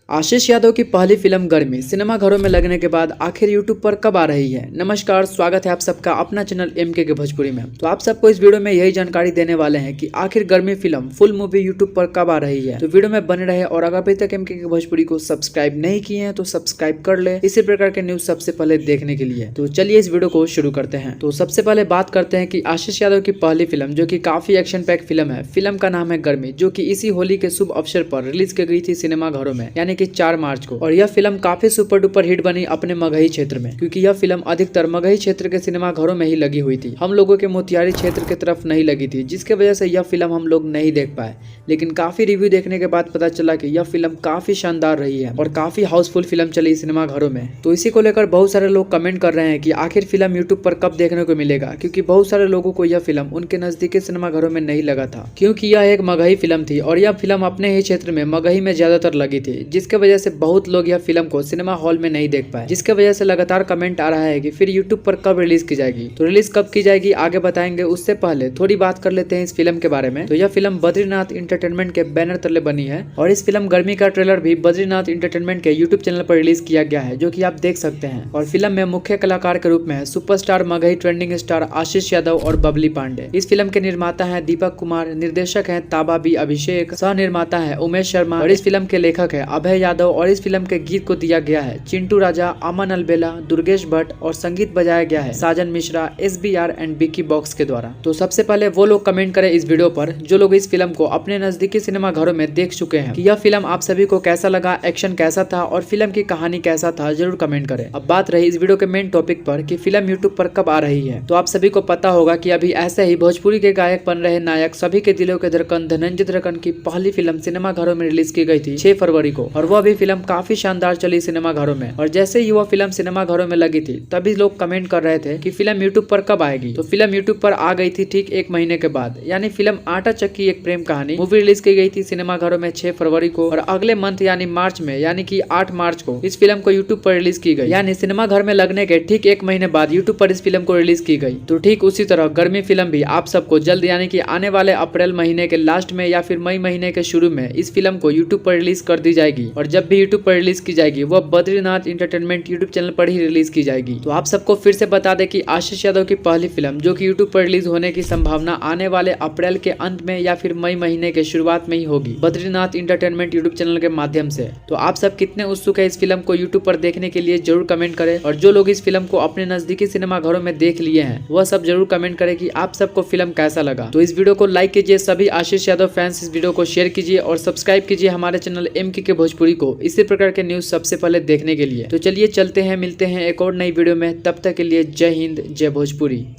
आशीष यादव की पहली फिल्म गर्मी सिनेमा घरों में लगने के बाद आखिर यूट्यूब पर कब आ रही है। नमस्कार, स्वागत है आप सबका अपना चैनल एमके के भोजपुरी में। तो आप सबको इस वीडियो में यही जानकारी देने वाले हैं कि आखिर गर्मी फिल्म फुल मूवी यूट्यूब पर कब आ रही है। तो वीडियो में बने रहे और अगर अभी तक एमके के भोजपुरी को सब्सक्राइब नहीं किए हैं तो सब्सक्राइब कर ले इसी प्रकार के न्यूज सबसे पहले देखने के लिए। तो चलिए इस वीडियो को शुरू करते हैं। तो सबसे पहले बात करते हैं कि आशीष यादव की पहली फिल्म जो की काफी एक्शन पैक फिल्म है। फिल्म का नाम है गर्मी, जो की इसी होली के शुभ अवसर पर रिलीज की गई थी सिनेमा घरों में, यानी कि 4 मार्च को। और यह फिल्म काफी सुपर डुपर हिट बनी अपने मगही क्षेत्र में, क्योंकि यह फिल्म अधिकतर मगही क्षेत्र के सिनेमा घरों में ही लगी हुई थी। हम लोगों के मोतिहारी क्षेत्र की तरफ नहीं लगी थी, जिसके वजह से यह फिल्म हम लोग नहीं देख पाए। लेकिन काफी रिव्यू देखने के बाद पता चला कि यह फिल्म काफी शानदार रही है और काफी हाउसफुल फिल्म चली सिनेमा घरों में। तो इसी को लेकर बहुत सारे लोग कमेंट कर रहे हैं कि आखिर फिल्म यूट्यूब पर कब देखने को मिलेगा, क्योंकि बहुत सारे लोगों को यह फिल्म उनके नजदीकी सिनेमा घरों में नहीं लगा था, क्योंकि यह एक मगही फिल्म थी और यह फिल्म अपने ही क्षेत्र में मगही में ज्यादातर लगी थी, जिसके वजह से बहुत लोग यह फिल्म को सिनेमा हॉल में नहीं देख पाए। जिसके वजह से लगातार कमेंट आ रहा है कि फिर यूट्यूब पर कब रिलीज की जाएगी। तो रिलीज कब की जाएगी आगे बताएंगे, उससे पहले थोड़ी बात कर लेते हैं इस फिल्म के बारे में। तो यह फिल्म बद्रीनाथ एंटरटेनमेंट के बैनर तले बनी है और इस फिल्म गर्मी का ट्रेलर भी बद्रीनाथ एंटरटेनमेंट के यूट्यूब चैनल पर रिलीज किया गया है, जो की आप देख सकते हैं। और फिल्म में मुख्य कलाकार के रूप में सुपरस्टार मगही ट्रेंडिंग स्टार आशीष यादव और बबली पांडे। इस फिल्म के निर्माता है दीपक कुमार, निर्देशक है ताबा बी अभिषेक, सह निर्माता है उमेश शर्मा और इस फिल्म के लेखक है अभय यादव। और इस फिल्म के गीत को दिया गया है चिंटू राजा, अमन अलबेला, दुर्गेश भट्ट और संगीत बजाया गया है साजन मिश्रा, SBR एंड बिकी बॉक्स के द्वारा। तो सबसे पहले वो लोग कमेंट करें इस वीडियो पर जो लोग इस फिल्म को अपने नजदीकी सिनेमा घरों में देख चुके हैं कि यह फिल्म आप सभी को कैसा लगा, एक्शन कैसा था और फिल्म की कहानी कैसा था, जरूर कमेंट करें। अब बात रही इस वीडियो के मेन टॉपिक पर कि फिल्म यूट्यूब पर कब आ रही है। तो आप सभी को पता होगा कि अभी ऐसे ही भोजपुरी के गायक बन रहे नायक सभी के दिलों के धड़कन धनंजय धड़कन की पहली फिल्म सिनेमा घरों में रिलीज की गई थी 6 फरवरी को, और वह भी फिल्म काफी शानदार चली सिनेमा घरों में। और जैसे ही वह फिल्म सिनेमा घरों में लगी थी तभी लोग कमेंट कर रहे थे कि फिल्म यूट्यूब पर कब आएगी। तो फिल्म यूट्यूब पर आ गई थी ठीक 1 महीने के बाद, यानी फिल्म आटा चक्की एक प्रेम कहानी मूवी रिलीज की गई थी सिनेमा घरों में 6 फरवरी को। और अगले मंथ यानी मार्च में, यानी कि 8 मार्च को इस फिल्म को यूट्यूब पर रिलीज की गई, यानी सिनेमा घर में लगने के ठीक 1 महीने बाद यूट्यूब पर इस फिल्म को रिलीज की गई। तो ठीक उसी तरह गर्मी फिल्म भी आप सबको जल्द, यानी कि आने वाले अप्रैल महीने के लास्ट में या फिर मई महीने के शुरू में इस फिल्म को यूट्यूब पर रिलीज कर दी जाएगी। और जब भी यूट्यूब पर रिलीज की जाएगी वह बद्रीनाथ एंटरटेनमेंट यूट्यूब चैनल पर ही रिलीज की जाएगी। तो आप सबको फिर से बता दें कि आशीष यादव की पहली फिल्म जो कि यूट्यूब पर रिलीज होने की संभावना आने वाले अप्रैल के अंत में या फिर मई महीने के शुरुआत में ही होगी बद्रीनाथ एंटरटेनमेंट यूट्यूब चैनल के माध्यम से। तो आप सब कितने उत्सुक है इस फिल्म को यूट्यूब पर देखने के लिए, जरूर कमेंट करें। और जो लोग इस फिल्म को अपने नजदीकी सिनेमा घरों में देख लिए हैं वह सब जरूर कमेंट करें कि आप सबको फिल्म कैसा लगा। तो इस वीडियो को लाइक कीजिए, सभी आशीष यादव फैंस इस वीडियो को शेयर कीजिए और सब्सक्राइब कीजिए हमारे चैनल एमके के भोजपुरी को इसी प्रकार के न्यूज सबसे पहले देखने के लिए। तो चलिए चलते हैं, मिलते हैं एक और नई वीडियो में। तब तक के लिए जय हिंद, जय भोजपुरी।